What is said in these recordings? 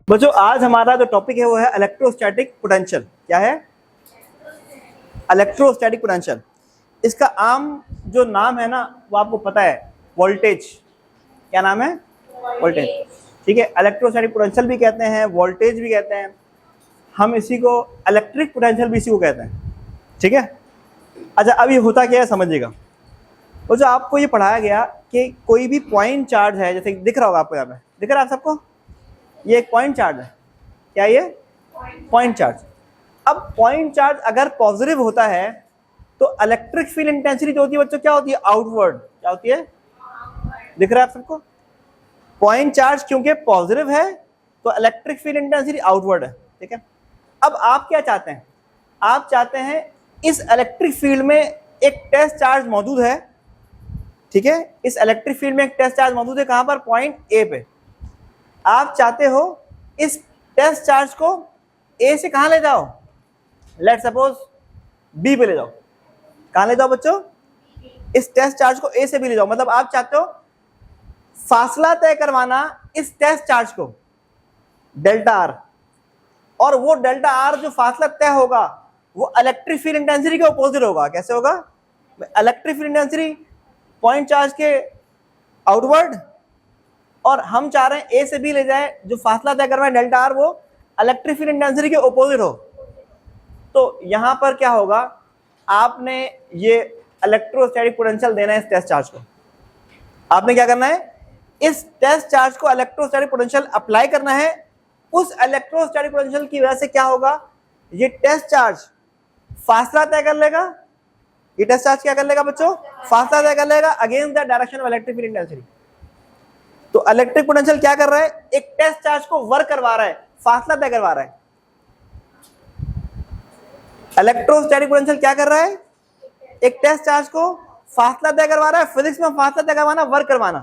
बच्चों आज हमारा जो टॉपिक है वो है इलेक्ट्रोस्टैटिक पोटेंशियल। क्या है? Electrostatic potential. इसका आम जो नाम है ना वो आपको पता है, वोल्टेज। क्या नाम है? वोल्टेज। ठीक है, इलेक्ट्रोस्टैटिक पोटेंशियल भी कहते हैं, वोल्टेज भी कहते हैं, हम इसी को इलेक्ट्रिक पोटेंशियल भी इसी को कहते हैं। ठीक है, अच्छा अब ये होता क्या है समझिएगा। वो जो आपको ये पढ़ाया गया कि कोई भी पॉइंट चार्ज है, जैसे दिख रहा होगा आपको, यहाँ पे दिख रहा है आप सबको, ये एक पॉइंट चार्ज है। क्या ये? Point charge. अब पॉइंट चार्ज अगर पॉजिटिव होता है तो इलेक्ट्रिक फील्ड इंटेंसिटी जो होती है बच्चों क्या होती है? आउटवर्ड। क्या होती है? दिख रहा है आप सबको? पॉइंट चार्ज क्योंकि पॉजिटिव है तो इलेक्ट्रिक फील्ड इंटेंसिटी आउटवर्ड है। ठीक है, अब आप क्या चाहते हैं? आप चाहते हैं इस इलेक्ट्रिक फील्ड में एक टेस्ट चार्ज मौजूद है। ठीक है, इस इलेक्ट्रिक फील्ड में एक टेस्ट चार्ज मौजूद है। कहां पर? पॉइंट ए पे। आप चाहते हो इस टेस्ट चार्ज को ए से कहां ले जाओ? लेट सपोज बी पे ले जाओ। कहां ले जाओ बच्चों? इस टेस्ट चार्ज को ए से बी ले जाओ। मतलब आप चाहते हो फासला तय करवाना इस टेस्ट चार्ज को, डेल्टा आर, और वो डेल्टा आर जो फासला तय होगा वो इलेक्ट्रिक फील्ड इंटेंसिटी के अपोजिट होगा। कैसे होगा? Electric field intensity point charge के आउटवर्ड, और हम चाह रहे हैं ए से बी ले जाए, जो फासला तय करना है डेल्टा आर वो इलेक्ट्रिक फील्ड इंटेंसिटी के अपोजिट हो। तो यहां पर क्या होगा? आपने ये इलेक्ट्रोस्टैटिक पोटेंशियल देना है इस टेस्ट चार्ज को। आपने क्या करना है? इस टेस्ट चार्ज को इलेक्ट्रोस्टैटिक पोटेंशियल अप्लाई करना है। उस इलेक्ट्रोस्टैटिक पोटेंशियल की वजह से क्या होगा? ये टेस्ट चार्ज फासला तय कर लेगा। ये टेस्ट चार्ज क्या कर लेगा बच्चों? फासला तय कर लेगा against the direction of electric field intensity. तो इलेक्ट्रिक पोटेंशियल क्या कर रहा है? एक टेस्ट चार्ज को वर्क करवा रहा है, फासला तय करवा रहा है। इलेक्ट्रोस्टैटिक पोटेंशियल क्या कर रहा है? एक टेस्ट चार्ज को फासला तय करवा रहा है। फिजिक्स में फासला तय करवाना, वर्क करवाना।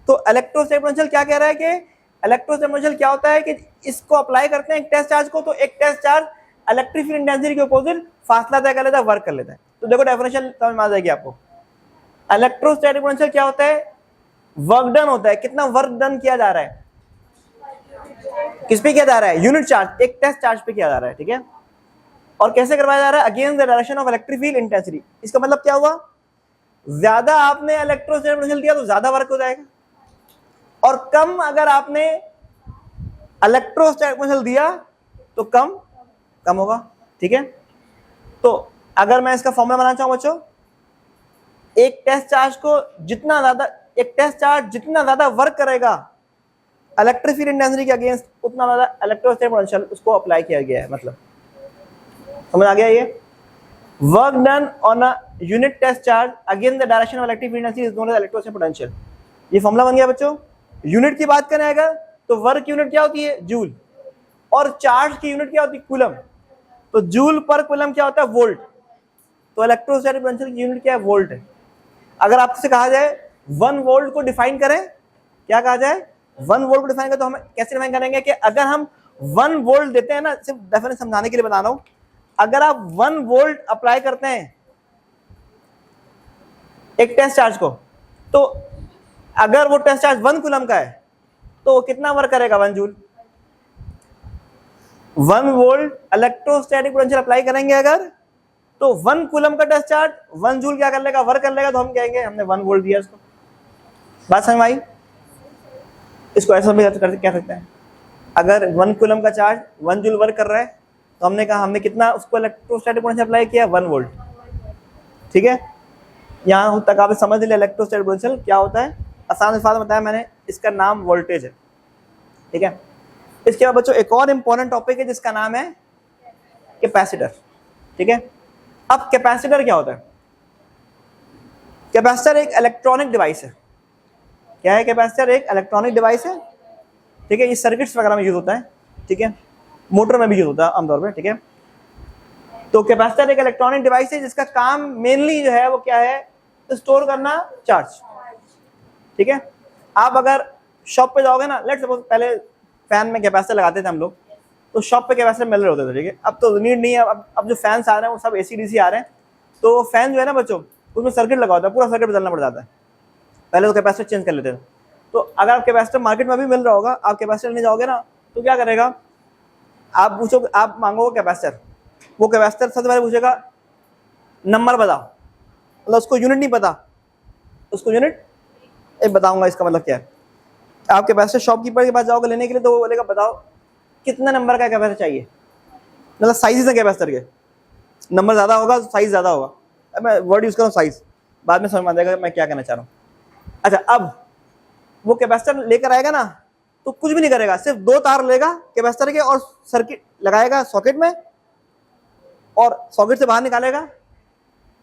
तो इलेक्ट्रोस्टैटिक पोटेंशियल क्या कह रहा है कि इलेक्ट्रोस्टैटिक पोटेंशियल क्या होता है कि इसको अप्लाई करते हैं एक टेस्ट चार्ज को, तो एक test charge electric field intensity के अपोजिट फासला तय कर लेता है, वर्क कर लेता है। तो देखो डेफिनेशन समझ में आ जाएगी आपको। इलेक्ट्रोस्टैटिक पोटेंशियल क्या होता है? वर्क डन होता है। कितना वर्क डन किया जा रहा है? किस पे किया जा रहा है? यूनिट चार्ज, एक टेस्ट चार्ज पे किया जा रहा है। ठीक है, और कैसे करवाया जा रहा है? Against the direction of electric field intensity. इसका मतलब क्या हुआ? ज्यादा आपने इलेक्ट्रोस्टैटिक पोटेंशियल दिया तो ज्यादा वर्क हो जाएगा, और कम अगर आपने इलेक्ट्रोस्टैटिक पोटेंशियल दिया तो कम होगा। ठीक है, तो अगर मैं इसका फॉर्मूला बनाना चाहूं बच्चों, एक टेस्ट चार्ज को जितना ज्यादा, एक टेस्ट चार्ज जितना ज्यादा वर्क करेगा इलेक्ट्रिक फील्ड इंटेंसिटी के अगेंस्ट, उतना ज्यादा इलेक्ट्रोस्टैटिक पोटेंशियल उसको अप्लाई किया गया है। मतलब समझ आ गया? ये work done on a unit test charge against the direction of electric field intensity is known as electrostatic potential. ये फॉर्मूला बन गया बच्चों। यूनिट की बात करें अगर, तो वर्क यूनिट क्या होती है? जूल, और चार्ज की यूनिट क्या होती है? कूलम। तो जूल पर कूलम क्या होता है? वोल्ट। तो इलेक्ट्रोस्टैटिक पोटेंशियल की यूनिट क्या है? वोल्ट है। अगर आपसे कहा जाए 1 वोल्ट को डिफाइन करें, क्या कहा जाए? 1 वोल्ट को डिफाइन करें, तो हम कैसे डिफाइन करेंगे कि अगर हम 1 वोल्ट देते हैं ना, सिर्फ डेफिनेशन समझाने के लिए बता रहा हूं, अगर आप 1 वोल्ट अप्लाई करते हैं एक टेस्ट चार्ज को, तो अगर वो टेस्ट चार्ज 1 कूलम का है तो कितना वर्क करेगा? 1 joule. 1 volt electrostatic potential apply करेंगे अगर, तो 1 कूलम का टेस्ट चार्ज 1 जूल क्या कर लेगा? वर्क कर लेगा। तो हम कहेंगे हमने 1 वोल्ट दिया इसको। बात समझ में आई? इसको ऐसा भी कर क्या सकते हैं, अगर 1 कूलम का चार्ज 1 जूल वर्क कर रहा है तो हमने कहा हमने कितना उसको इलेक्ट्रोस्टैटिक पोटेंशियल अप्लाई किया? 1 वोल्ट। ठीक है, यहां तक आप समझ लिया इलेक्ट्रोस्टैटिक पोटेंशियल क्या होता है। आसान से बताया मैंने, इसका नाम वोल्टेज है। ठीक है, इसके बाद बच्चों एक और इंपॉर्टेंट टॉपिक है जिसका नाम है कैपेसिटर। ठीक है, अब कैपेसिटर क्या होता है? कैपेसिटर एक इलेक्ट्रॉनिक डिवाइस है। क्या है कैपेसिटर? एक इलेक्ट्रॉनिक डिवाइस है। ठीक है, ये सर्किट्स वगैरह में यूज होता है। ठीक है, मोटर में भी यूज होता है आमतौर पे। ठीक है, तो कैपेसिटर एक इलेक्ट्रॉनिक डिवाइस है जिसका काम मेनली जो है वो क्या है? स्टोर करना चार्ज। ठीक है, आप अगर शॉप पे जाओगे ना, लेट्स सपोज पहले फैन में कैपेसिटर लगाते थे हम लोग, तो शॉप पे कैपेसिटर मिल रहे होते थे। ठीक है, अब तो नीड नहीं है। अब जो फैंस आ रहे हैं वो सब AC DC आ रहे हैं। तो फैन जो है ना बच्चों, उसमें सर्किट लगा होता है, पूरा सर्किट बदलना पड़ जाता है। पहले तो कैपेसिटर चेंज कर लेते थे। तो अगर आप कैपेसिटर मार्केट में भी मिल रहा होगा, आप कैपेसिटर लेने जाओगे ना, तो क्या करेगा, आप पूछो, आप मांगोगे कैपेसिटर, वो कैपेसिटर सबसे पहले पूछेगा नंबर बताओ, मतलब उसको यूनिट नहीं पता, उसको यूनिट बताऊंगा इसका मतलब क्या है। आप कैपेसिटर शॉपकीपर के पास जाओगे लेने के लिए, तो वो बोलेगा बताओ कितना नंबर का कैपेसिटर चाहिए, मतलब साइज है कैपेसिटर के, नंबर ज़्यादा होगा साइज ज़्यादा होगा। अब मैं वर्ड यूज़ कर रहा हूँ साइज, बाद में समझ में आ जाएगा मैं क्या कहना चाह रहा हूँ। अच्छा, अब वो कैपेसिटर लेकर आएगा ना, तो कुछ भी नहीं करेगा, सिर्फ 2 तार लेगा कैपेसिटर के और सर्किट लगाएगा सॉकेट में, और सॉकेट से बाहर निकालेगा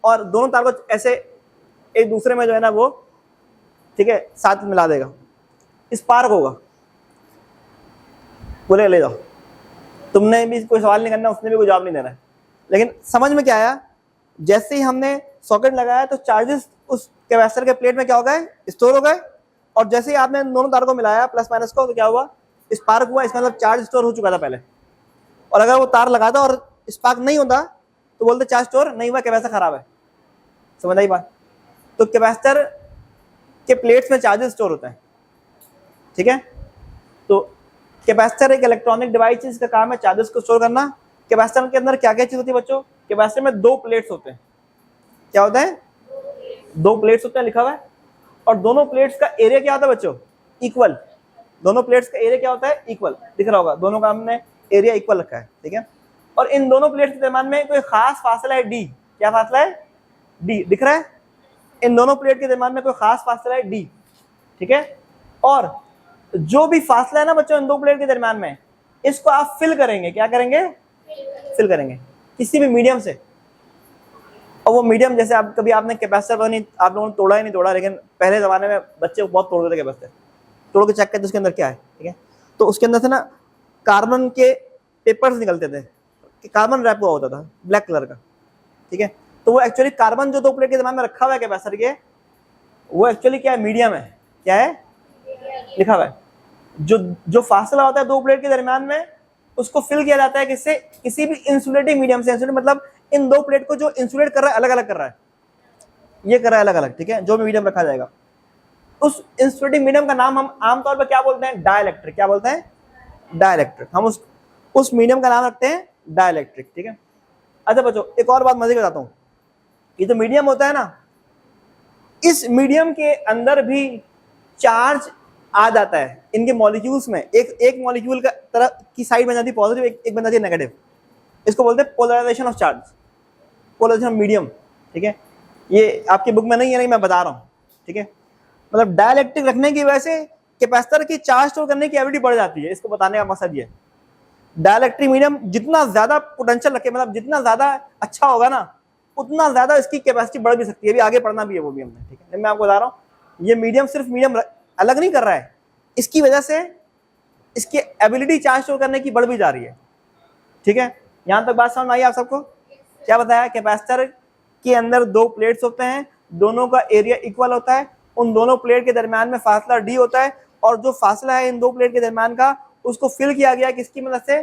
और दोनों तार को ऐसे एक दूसरे में जो है ना वो, ठीक है, साथ मिला देगा, स्पार्क होगा। बोले ले जाओ, तुमने भी कोई सवाल नहीं करना, उसने भी कोई जवाब नहीं देना है। लेकिन समझ में क्या आया, जैसे ही हमने सॉकेट लगाया तो चार्जेस उस कैपेसिटर के प्लेट में क्या हो गए, स्टोर हो गए, और जैसे ही आपने दोनों तारों को मिलाया प्लस माइनस को, तो क्या हुआ, स्पार्क हुआ। इसका मतलब चार्ज स्टोर हो चुका था पहले। और अगर वो तार लगाता और स्पार्क नहीं होता तो बोलते चार्ज स्टोर नहीं हुआ, कैपेसिटर खराब है। समझ आई बात? तो कैपेसिटर के प्लेट्स में चार्जेस स्टोर होता है, ठीक है। तो कैपेसिटर एक इलेक्ट्रॉनिक डिवाइस है, इसका काम है चार्जेस को स्टोर करना। कैपेसिटर के अंदर क्या क्या चीज होती है बच्चों, कैपेसिटर में 2 प्लेट्स होते हैं। क्या होता है, 2 प्लेट्स होते हैं, लिखा हुआ है। और दोनों प्लेट्स का एरिया क्या होता है बच्चों, इक्वल। दोनों प्लेट्स का एरिया क्या होता है, इक्वल, दिख रहा होगा, दोनों का हमने एरिया इक्वल रखा है, ठीक है। और इन दोनों प्लेट्स के दरम्यान में कोई खास फासला है डी। क्या फासला है, डी, दिख रहा है। इन दोनों प्लेट के दरम्यान में कोई खास फासला है डी, ठीक है। और जो भी फासला है ना बच्चों इन 2 प्लेट के दरम्यान में, इसको आप फिल करेंगे। क्या करेंगे, फिल करेंगे किसी भी मीडियम से। और वो मीडियम, जैसे आप कभी आपने कैपेसिटर पता नहीं आप लोगों ने तोड़ा ही नहीं तोड़ा, लेकिन पहले जमाने में बच्चे बहुत तोड़ते थे कैपेसिटर, तोड़ के चेक करते उसके अंदर क्या है, ठीक है। तो उसके अंदर से ना कार्बन के पेपर्स निकलते थे, कार्बन रैप हुआ होता था ब्लैक कलर का, ठीक है। तो वो एक्चुअली कार्बन जो 2 प्लेट के दरम्यान में रखा हुआ है कैपेसिटर के, वो एक्चुअली क्या है, मीडियम है। क्या है, लिखा हुआ है। जो फासला होता है 2 प्लेट के दरमियान में, उसको फिल किया जाता है किससे, किसी भी इंसुलेटिंग मीडियम से। इंसुलेट मतलब इन 2 प्लेट को जो इंसुलेट कर रहा है अलग अलग कर रहा है, ये कर रहा है अलग अलग, ठीक है। जो भी मीडियम रखा जाएगा उस इंसुलेटिंग मीडियम का नाम हम आमतौर पर क्या बोलते हैं, डाइलेक्ट्रिक। क्या बोलते हैं, डाइलेक्ट्रिक। हम उस मीडियम का नाम रखते हैं डाइलेक्ट्रिक, ठीक है। अच्छा बच्चों, एक और बात मजे बताता हूँ, ये जो मीडियम होता है ना, इस मीडियम के अंदर भी चार्ज आ जाता है। इनके मॉलिक्यूल्स में एक मॉलिक्यूल का तरह की साइड बन जाती है पॉजिटिव, एक बन जाती है नेगेटिव। इसको बोलते हैं polarization of charge, polarization medium, ठीक है। ये आपकी बुक में नहीं है, नहीं मैं बता रहा हूँ, ठीक है। मतलब डाइलेक्ट्रिक रखने की वजह से कैपेसिटर की चार्ज स्टोर करने की एबिलिटी बढ़ जाती है। इसको बताने का मकसद ये है, डाइलेक्ट्रिक मीडियम जितना ज्यादा पोटेंशियल रखे, मतलब जितना ज्यादा अच्छा होगा ना, उतना ज्यादा इसकी कैपेसिटी बढ़ भी सकती है। अभी आगे पढ़ना भी है वो भी हमने, ठीक है। मैं आपको बता रहा हूँ, ये मीडियम सिर्फ मीडियम अलग नहीं कर रहा है, इसकी वजह से इसकी एबिलिटी चार्ज स्टोर करने की बढ़ भी जा रही है, ठीक है। यहां तक बात समझ में आई आप सबको? क्या बताया, कैपेसिटर के अंदर 2 प्लेट्स होते हैं, दोनों का एरिया इक्वल होता है, उन दोनों प्लेट के दरमियान में फासला डी होता है, और जो फासला है इन 2 प्लेट के दरमियान का, उसको फिल किया गया किसकी मदद से,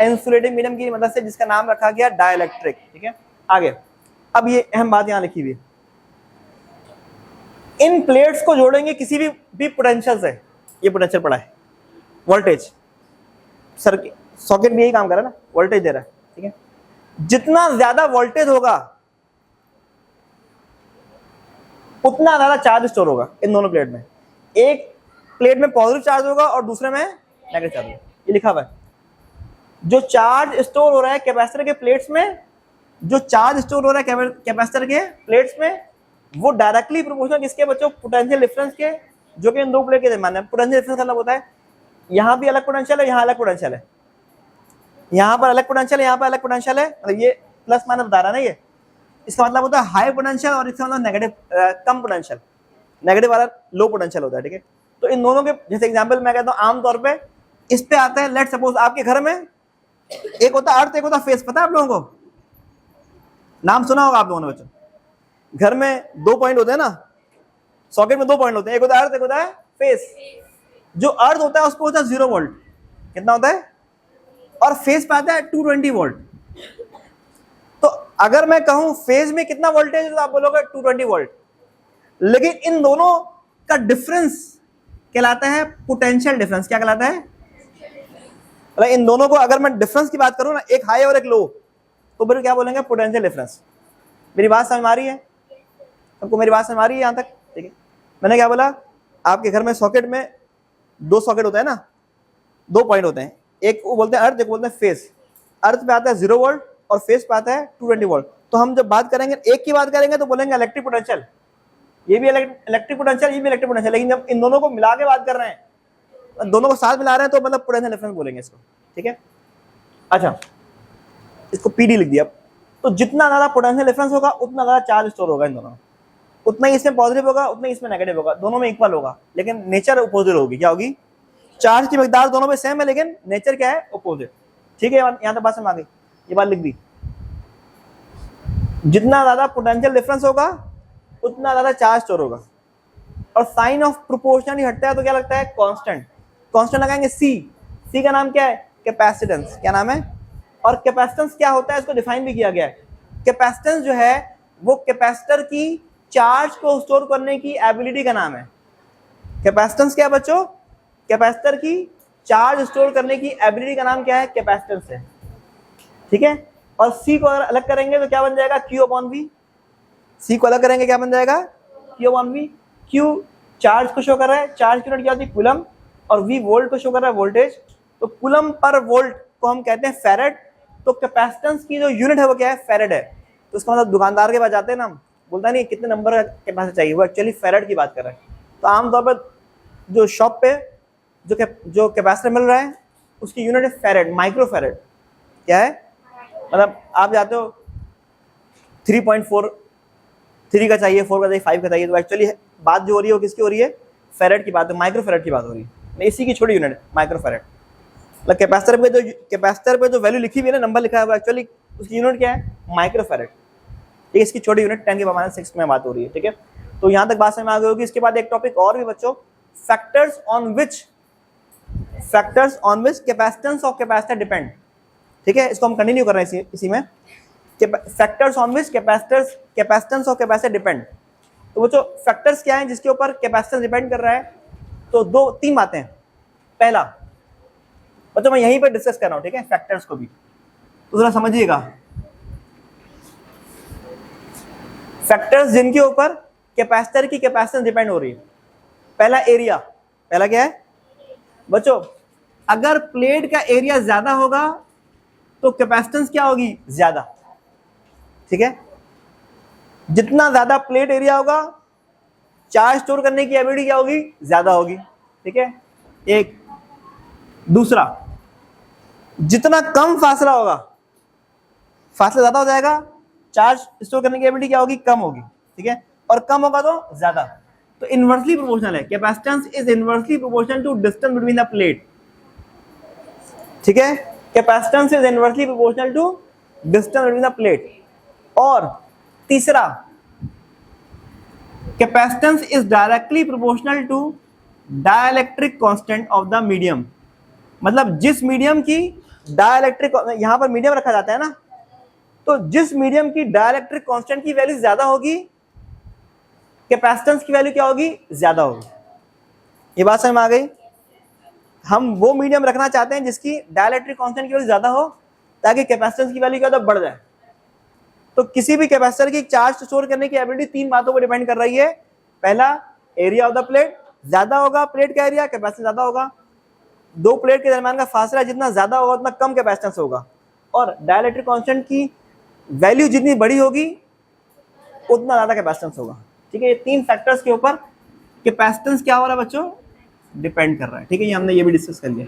इंसुलेटिंग मीडियम की मदद से, जिसका नाम रखा गया डाइलेक्ट्रिक, ठीक है। आगे अब ये अहम बात यहां लिखी हुई, इन प्लेट्स को जोड़ेंगे किसी भी पोटेंशियल से। ये पोटेंशियल पड़ा है, वोल्टेज, सर्किट सॉकेट भी यही काम कर रहा है ना, वोल्टेज दे रहा है, ठीक है। जितना ज्यादा वोल्टेज होगा उतना ज्यादा चार्ज स्टोर होगा इन दोनों प्लेट में। एक प्लेट में पॉजिटिव चार्ज होगा और दूसरे में नेगेटिव चार्ज होगा, ये लिखा हुआ है। जो चार्ज स्टोर हो रहा है कैपेसिटर के प्लेट्स में, जो चार्ज स्टोर हो रहा है कैपेसिटर के प्लेट्स में, वो डायरेक्टली प्रोपोर्शनल किसके बच्चों, पोटेंशियल डिफरेंस के, जो कि इन 2 प्लेट के दरमियान है। पोटेंशियल डिफरेंस का मतलब होता है यहाँ भी अलग पोटेंशियल है, यहाँ अलग पोटेंशियल है, यहाँ पर अलग पोटेंशियल है, यहाँ पर अलग पोटेंशियल है, मतलब ये प्लस माइनस बता रहा है ना ये। इसका मतलब होता है हाई पोटेंशियल और इसका मतलब नेगेटिव, कम पोटेंशियल, नेगेटिव वाला लो पोटेंशियल होता है, ठीक है। तो इन दोनों के जैसे एग्जांपल मैं कहता हूँ आमतौर पे इस पे आता है, लेट सपोज आपके घर में एक होता है अर्थ, एक होता है फेस। पता है आप लोगों को, नाम सुना होगा आप लोगों ने बच्चों। घर में 2 पॉइंट होते हैं ना, सॉकेट में 2 पॉइंट होते हैं, एक होता है अर्थ, एक होता है फेस। जो अर्थ होता है उसको होता है 0 वोल्ट, कितना होता है, और फेस पे आता है 220 वोल्ट। तो अगर मैं कहूं फेज में कितना वोल्टेज है तो आप बोलोगे 220 वोल्ट, लेकिन इन दोनों का डिफरेंस कहलाता है पोटेंशियल डिफरेंस। क्या कहलाता है, मतलब इन दोनों को अगर मैं डिफरेंस की बात करूं ना, एक हाई और एक लो, तो फिर क्या बोलेंगे, पोटेंशियल डिफरेंस। मेरी बात समझ में आ रही है सबको? मेरी बात समझ में आ रही है यहाँ तक? ठीक है, मैंने क्या बोला, आपके घर में सॉकेट में 2 सॉकेट होता है ना, 2 पॉइंट होते हैं, एक वो बोलते हैं अर्थ, एक बोलते हैं फेस। अर्थ पे आता है 0 वोल्ट और फेस पे आता है 220 वोल्ट। तो हम जब बात करेंगे एक की बात करेंगे तो बोलेंगे इलेक्ट्रिक पोटेंशियल, ये भी इलेक्ट्रिक पोटेंशियल, ये भी इलेक्ट्रिक पोटेंशियल। लेकिन जब इन दोनों को मिला के बात कर रहे हैं, दोनों को साथ मिला रहे हैं, तो मतलब पोटेंशियल डिफरेंस बोलेंगे इसको। ठीक है, अच्छा इसको पीडी लिख दिया। तो जितना ज्यादा पोटेंशियल डिफरेंस होगा उतना ज्यादा चार्ज स्टोर होगा इन दोनों में, उतना ही इसमें पॉजिटिव होगा, उतना ही इसमें नेगेटिव होगा, दोनों में इक्वल होगा, लेकिन नेचर अपोजिट होगी। क्या होगी? चार्ज की मिकदार दोनों में सेम है, लेकिन नेचर क्या है? अपोजिट। ठीक है, यहाँ तक बात समझ आ गई? ये बात लिख दी। जितना ज्यादा पोटेंशियल डिफरेंस होगा उतना ज्यादा चार्ज स्टोर होगा। और साइन ऑफ प्रोपोर्शनली हटता है तो क्या लगता है? कांस्टेंट। कांस्टेंट लगाएंगे सी। सी का नाम क्या है? कैपेसिटेंस। क्या नाम है? और कैपेसिटेंस क्या होता है इसको डिफाइन भी किया गया है। कैपेसिटेंस जो है वो कैपेसिटर की चार्ज को स्टोर करने की एबिलिटी का नाम है। कैपेसिटेंस क्या है बच्चों? कैपेसिटर की चार्ज स्टोर करने की एबिलिटी का नाम क्या है? कैपेसिटेंस है। ठीक है, और सी को अगर अलग करेंगे तो क्या बन जाएगा? Q upon we. सी को अलग करेंगे क्या बन जाएगा? Q upon V. Q charge को शो कर रहा है, चार्ज की यूनिट क्या होती है? कूलम, और वी वोल्ट को शो कर रहा है, वोल्टेज। तो कूलम पर वोल्ट को हम कहते हैं फैरेड। तो कैपेसिटेंस की जो यूनिट है वो क्या है? फैरेड है। तो इसका मतलब दुकानदार के पास जाते हैं ना, बोलता नहीं कितने नंबर का कैपेसिटर चाहिए, वो एक्चुअली फैरेड की बात कर रहा है। तो आमतौर पर जो शॉप पे जो कैपेसिटर मिल रहा है उसकी यूनिट है फैरेड, माइक्रो फैरेड। क्या है? मतलब आप जाते हो 3.4 3 का चाहिए, 4 का चाहिए, 5 का चाहिए, तो एक्चुअली बात जो हो रही है वो किसकी हो रही है? फैरेड की बात है, माइक्रो फैरेड की बात हो रही है। इसी की छोटी यूनिट है माइक्रो फैरेड। मतलब कैपेसिटर पे जो वैल्यू लिखी हुई है ना, नंबर लिखा है, वो एक्चुअली उसकी यूनिट क्या है? Micro farad. ठीक है, इसकी छोटी यूनिट 10⁻⁶ में बात हो रही है। ठीक है, तो यहाँ तक बात समझ में आ गई होगी। इसके बाद एक टॉपिक और भी बच्चों, factors on which capacitance of capacitor depend. ठीक है, इसको हम कंटिन्यू कर रहे हैं इसी में। Factors on which capacitance of capacitor depend. तो बच्चों फैक्टर्स क्या है जिसके ऊपर कैपेसिटेंस डिपेंड कर रहा है? तो 2-3 बातें हैं। पहला बच्चों मैं यहीं पर डिस्कस कर रहा हूं, ठीक है, फैक्टर्स को भी तो जरा समझिएगा। फैक्टर्स जिनके ऊपर कैपेसिटर की कैपेसिटेंस डिपेंड हो रही है। पहला एरिया। पहला क्या है बच्चों? अगर प्लेट का एरिया ज्यादा होगा तो कैपेसिटेंस क्या होगी? ज्यादा। ठीक है, जितना ज्यादा प्लेट एरिया होगा चार्ज स्टोर करने की एबिलिटी क्या होगी? ज्यादा होगी। ठीक है, एक। दूसरा, जितना कम फासला होगा, फासला ज्यादा हो जाएगा, चार्ज स्टोर करने की एबिलिटी क्या होगी? कम होगी। ठीक है, और कम होगा तो ज्यादा। तो इनवर्सली प्रोपोर्शनल है, capacitance is inversely proportional to distance between the plate. ठीक है, capacitance is inversely proportional to distance between the plate. और तीसरा, capacitance is directly proportional to dielectric constant of the medium. मतलब जिस मीडियम की dielectric, यहां पर मीडियम रखा जाता है ना, तो जिस मीडियम की डाइलेक्ट्रिक कांस्टेंट की वैल्यू ज्यादा होगी, कैपेसिटेंस की वैल्यू क्या होगी? ज्यादा होगी। ये बात समझ में आ गई? हम वो मीडियम रखना चाहते हैं जिसकी डाइलेक्ट्रिक कांस्टेंट की वैल्यू ज्यादा हो, ताकि कैपेसिटेंस की वैल्यू क्या बढ़ जाए। तो किसी भी कैपेसिटर की चार्ज स्टोर करने की एबिलिटी 3 बातों पर डिपेंड कर रही है। पहला, एरिया ऑफ द प्लेट, ज्यादा होगा प्लेट का एरिया, कैपेसिटेंस ज्यादा होगा। 2 प्लेट के दरम्यान का फासला जितना ज्यादा होगा उतना कम कैपेसिटेंस होगा। और डाइलेक्ट्रिक कांस्टेंट की वैल्यू जितनी बड़ी होगी उतना ज्यादा कैपेसिटेंस होगा। ठीक है, ये 3 फैक्टर्स के ऊपर कैपेसिटेंस क्या हो रहा है बच्चों? डिपेंड कर रहा है। ठीक है, ये हमने ये भी डिस्कस कर लिया।